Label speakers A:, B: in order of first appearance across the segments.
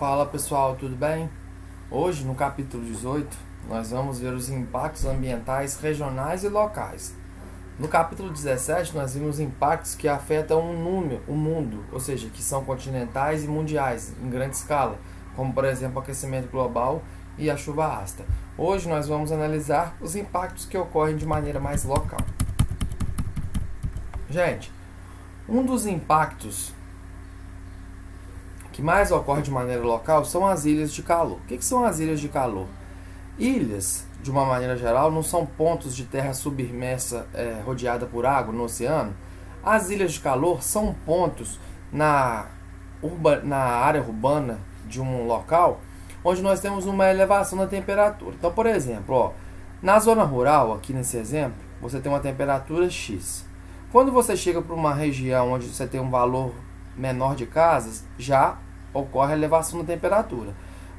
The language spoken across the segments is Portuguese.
A: Fala pessoal, tudo bem? Hoje, no capítulo 18, nós vamos ver os impactos ambientais regionais e locais. No capítulo 17, nós vimos impactos que afetam o mundo, ou seja, que são continentais e mundiais, em grande escala, como por exemplo o aquecimento global e a chuva ácida. Hoje nós vamos analisar os impactos que ocorrem de maneira mais local. Gente, um dos impactos que mais ocorre de maneira local são as ilhas de calor. O que são as ilhas de calor? Ilhas, de uma maneira geral, não são pontos de terra submersa rodeada por água no oceano. As ilhas de calor são pontos na área urbana de um local onde nós temos uma elevação da temperatura. Então, por exemplo, na zona rural, aqui nesse exemplo, você tem uma temperatura X. Quando você chega para uma região onde você tem um valor menor de casas, já ocorre a elevação da temperatura.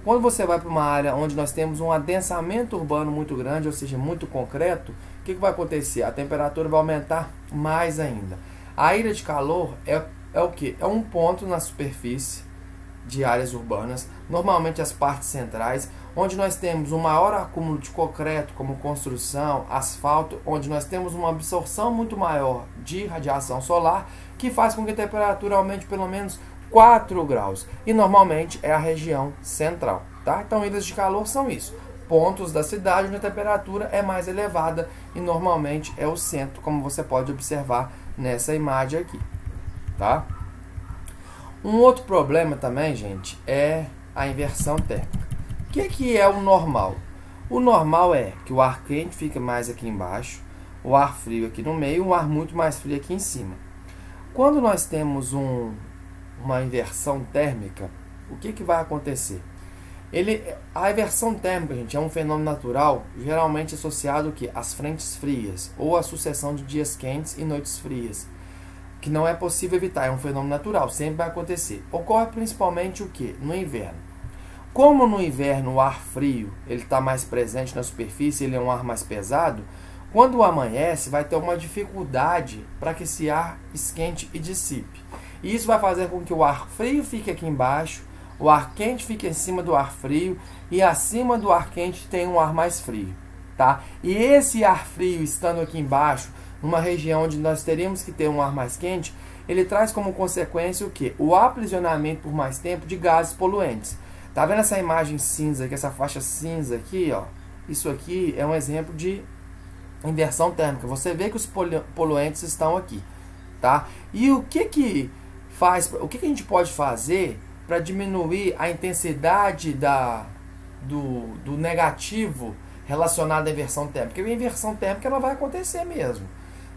A: Quando você vai para uma área onde nós temos um adensamento urbano muito grande, ou seja, muito concreto, o que vai acontecer? A temperatura vai aumentar mais ainda. A ilha de calor é o que? É um ponto na superfície de áreas urbanas, normalmente as partes centrais, onde nós temos um maior acúmulo de concreto, como construção, asfalto, onde nós temos uma absorção muito maior de radiação solar, que faz com que a temperatura aumente pelo menos 4 graus. E normalmente é a região central, tá? Então, ilhas de calor são isso. Pontos da cidade onde a temperatura é mais elevada e normalmente é o centro, como você pode observar nessa imagem aqui, tá? Um outro problema também, gente, é a inversão térmica. O que é o normal? O normal é que o ar quente fica mais aqui embaixo, o ar frio aqui no meio e o ar muito mais frio aqui em cima. Quando nós temos uma inversão térmica, o que vai acontecer? A inversão térmica, gente, é um fenômeno natural, geralmente associado ao quê? Às frentes frias, ou à sucessão de dias quentes e noites frias, que não é possível evitar, é um fenômeno natural, sempre vai acontecer. Ocorre principalmente o quê? No inverno. Como no inverno o ar frio está mais presente na superfície, ele é um ar mais pesado, quando amanhece vai ter uma dificuldade para que esse ar esquente e dissipe. E isso vai fazer com que o ar frio fique aqui embaixo, o ar quente fique em cima do ar frio e acima do ar quente tem um ar mais frio, tá? E esse ar frio estando aqui embaixo, numa região onde nós teríamos que ter um ar mais quente, ele traz como consequência o quê? O aprisionamento por mais tempo de gases poluentes. Tá vendo essa imagem cinza aqui, essa faixa cinza aqui, ó? Isso aqui é um exemplo de inversão térmica. Você vê que os poluentes estão aqui, tá? E o que a gente pode fazer para diminuir a intensidade do negativo relacionado à inversão térmica? Porque a inversão térmica ela vai acontecer mesmo.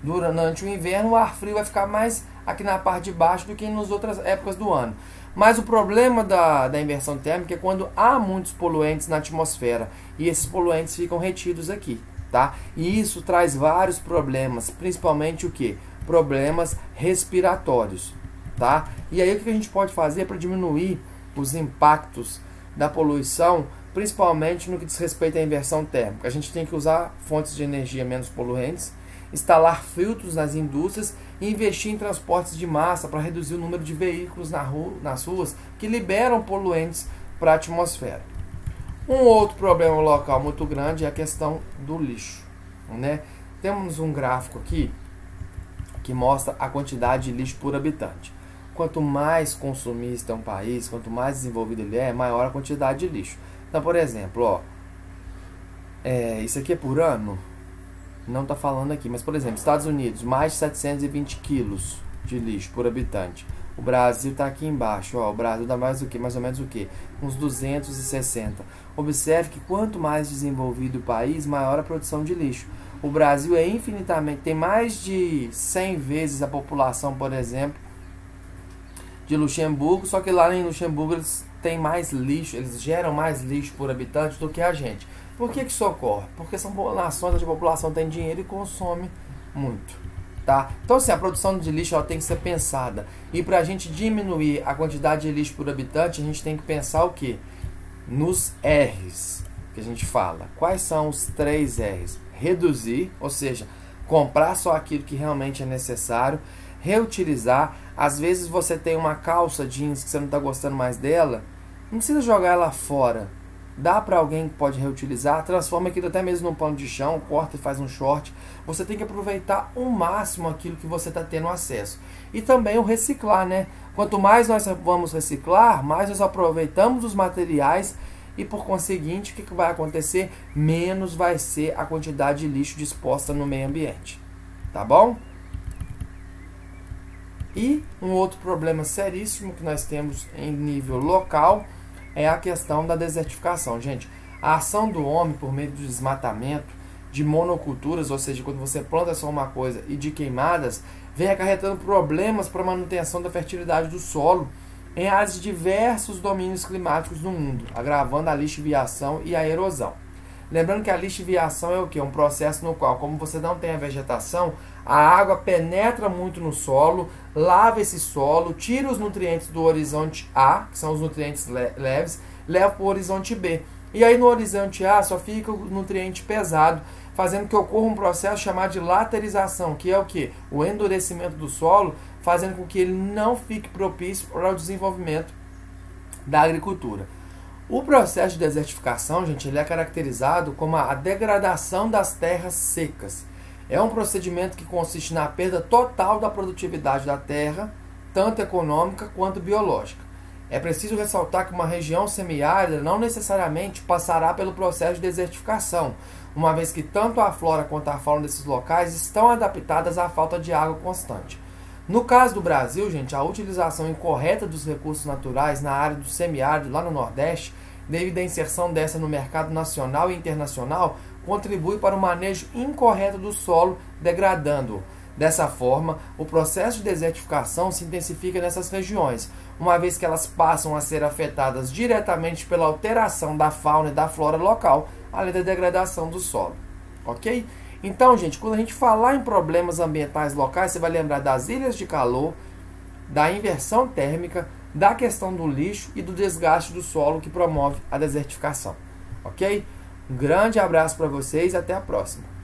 A: Durante o inverno, o ar frio vai ficar mais aqui na parte de baixo do que nas outras épocas do ano. Mas o problema da inversão térmica é quando há muitos poluentes na atmosfera e esses poluentes ficam retidos aqui, tá? E isso traz vários problemas, principalmente o que? Problemas respiratórios, tá? E aí o que a gente pode fazer para diminuir os impactos da poluição, principalmente no que diz respeito à inversão térmica? A gente tem que usar fontes de energia menos poluentes, instalar filtros nas indústrias e investir em transportes de massa para reduzir o número de veículos nas ruas que liberam poluentes para a atmosfera. Um outro problema local muito grande é a questão do lixo, né? Temos um gráfico aqui que mostra a quantidade de lixo por habitante. Quanto mais consumista é um país, quanto mais desenvolvido ele é, maior a quantidade de lixo. Então, por exemplo, isso aqui é por ano? Não está falando aqui, mas por exemplo, Estados Unidos, mais de 720 quilos de lixo por habitante. O Brasil está aqui embaixo, o Brasil dá mais ou menos o quê? Uns 260. Observe que quanto mais desenvolvido o país, maior a produção de lixo. O Brasil é infinitamente, tem mais de 100 vezes a população, por exemplo, de Luxemburgo, só que lá em Luxemburgo eles têm mais lixo, eles geram mais lixo por habitante do que a gente. Por que isso ocorre? Porque são nações onde a população tem dinheiro e consome muito, tá? Então, assim, a produção de lixo ela tem que ser pensada. E para a gente diminuir a quantidade de lixo por habitante, a gente tem que pensar o quê? Nos R's que a gente fala. Quais são os 3 R's? Reduzir, ou seja, comprar só aquilo que realmente é necessário. Reutilizar. Às vezes você tem uma calça jeans que você não está gostando mais dela, Não precisa jogar ela fora. Dá para alguém que pode reutilizar, transforma aquilo até mesmo num pano de chão, corta e faz um short. Você tem que aproveitar ao máximo aquilo que você está tendo acesso. E também o reciclar, né? Quanto mais nós vamos reciclar, mais nós aproveitamos os materiais e, por conseguinte, o que vai acontecer? Menos vai ser a quantidade de lixo disposta no meio ambiente. Tá bom? E um outro problema seríssimo que nós temos em nível local é a questão da desertificação. Gente, a ação do homem por meio do desmatamento, de monoculturas, ou seja, quando você planta só uma coisa, e de queimadas, vem acarretando problemas para a manutenção da fertilidade do solo em áreas de diversos domínios climáticos no mundo, agravando a lixiviação e a erosão. Lembrando que a lixiviação é o quê? Um processo no qual, como você não tem a vegetação, a água penetra muito no solo, lava esse solo, tira os nutrientes do horizonte A, que são os nutrientes leves, leva para o horizonte B. E aí no horizonte A só fica o nutriente pesado, fazendo que ocorra um processo chamado de laterização, que é o quê? O endurecimento do solo, fazendo com que ele não fique propício para o desenvolvimento da agricultura. O processo de desertificação, gente, ele é caracterizado como a degradação das terras secas. É um procedimento que consiste na perda total da produtividade da terra, tanto econômica quanto biológica. É preciso ressaltar que uma região semiárida não necessariamente passará pelo processo de desertificação, uma vez que tanto a flora quanto a fauna desses locais estão adaptadas à falta de água constante. No caso do Brasil, gente, a utilização incorreta dos recursos naturais na área do semiárido lá no Nordeste, devido à inserção dessa no mercado nacional e internacional, contribui para o manejo incorreto do solo, degradando-o. Dessa forma, o processo de desertificação se intensifica nessas regiões, uma vez que elas passam a ser afetadas diretamente pela alteração da fauna e da flora local, além da degradação do solo. Ok? Então, gente, quando a gente falar em problemas ambientais locais, você vai lembrar das ilhas de calor, da inversão térmica, da questão do lixo e do desgaste do solo que promove a desertificação. Ok? Um grande abraço para vocês e até a próxima.